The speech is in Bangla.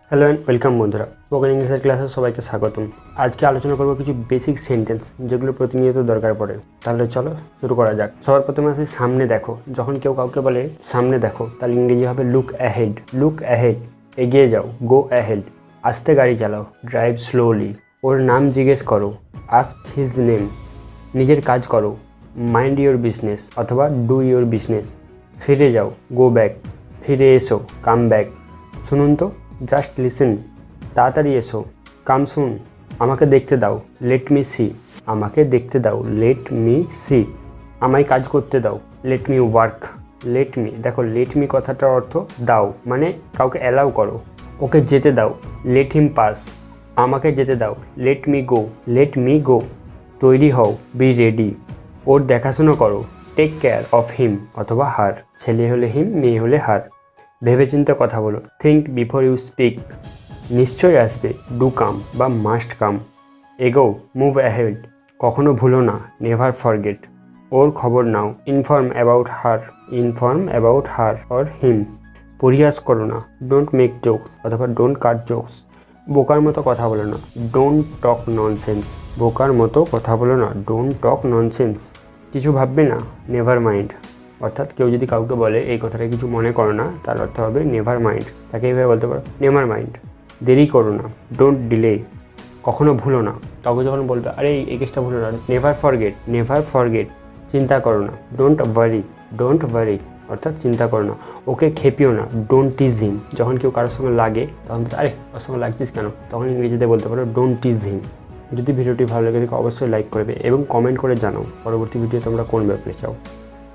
হ্যালো অ্যান্ড ওয়েলকাম বন্ধুরা, স্পোকেন ইংলিশের ক্লাসে সবাইকে স্বাগতম। আজকে আলোচনা করবো কিছু বেসিক সেন্টেন্স যেগুলো প্রতিনিয়ত দরকার পড়ে। তাহলে চলো শুরু করা যাক। সবার প্রথমে আসি সামনে দেখো। যখন কেউ কাউকে বলে সামনে দেখো, তাহলে ইংরেজি হবে লুক অ্যাহেড। লুক অ্যাহেড, এগিয়ে যাও, গো অ্যাহেড। আস্তে গাড়ি চালাও, ড্রাইভ স্লোলি। ওর নাম জিজ্ঞেস করো, আস্ক হিজ নেম। নিজের কাজ করো, মাইন্ড ইওর বিজনেস অথবা ডু ইওর বিজনেস। ফিরে যাও, গো ব্যাক। ফিরে এসো, কাম ব্যাক। শুনুন তো, জাস্ট লিসেন। তাড়াতাড়ি এসো, কাম শুন। আমাকে দেখতে দাও, লেট মি সি। আমাকে দেখতে দাও, লেট মি সি। আমায় কাজ করতে দাও, let me work. Let me, দেখো লেট মি কথাটার অর্থ দাও, মানে কাউকে অ্যালাউ করো। ওকে যেতে দাও, লেট হিম পাস। আমাকে যেতে দাও, let me go. Let me go. তৈরি হও, বি রেডি। ওর দেখাশোনা করো, টেক কেয়ার অফ হিম অথবা হার। ছেলে হলে হিম, মেয়ে হলে হার। ভেবেচিন্তে কথা বলো, থিঙ্ক বিফোর ইউ স্পিক। নিশ্চয়ই আসবে, ডু কাম বা মাস্ট কাম। এগো, মুভ অ্যাহেড। কখনো ভুলো না, নেভার ফরগেট। ওর খবর নাও, inform about her. Inform about her or him. পরিহাস করো না, ডোন্ট মেক জোকস অথবা ডোন্ট কাট জোকস। বোকার মতো কথা বলো না, ডোন্ট টক ননসেন্স। বোকার মতো কথা বলো না, ডোন্ট টক ননসেন্স। কিছু ভাববে না, নেভার মাইন্ড। অর্থাৎ কেউ যদি কাউকে বলে এই কথাটা কিছু মনে করো না, তার অর্থ হবে নেভার মাইন্ড। তাকে এইভাবে বলতে পারো, নেভার মাইন্ড। দেরি করো না, ডোন্ট ডিলে। কখনো ভুলো না, কাউকে যখন বলবে আরে এই কেসটা ভুলো না, নেভার ফরগেট। Never forget. চিন্তা করো না, ডোন্ট ওয়ারি। ডোন্ট ওয়ারি অর্থাৎ চিন্তা করো না। ওকে খেপিও না, ডোন্ট টিজ হিম। যখন কেউ কারোর সঙ্গে লাগে তখন আরে ওর সঙ্গে লাগছিস কেন, তখন ইংরেজিতে বলতে পারো ডোন্ট টিজ হিম। যদি ভিডিওটি ভালো লাগে অবশ্যই লাইক করবে এবং কমেন্ট করে জানাও পরবর্তী ভিডিও তোমরা কোন ব্যাপারে চাও।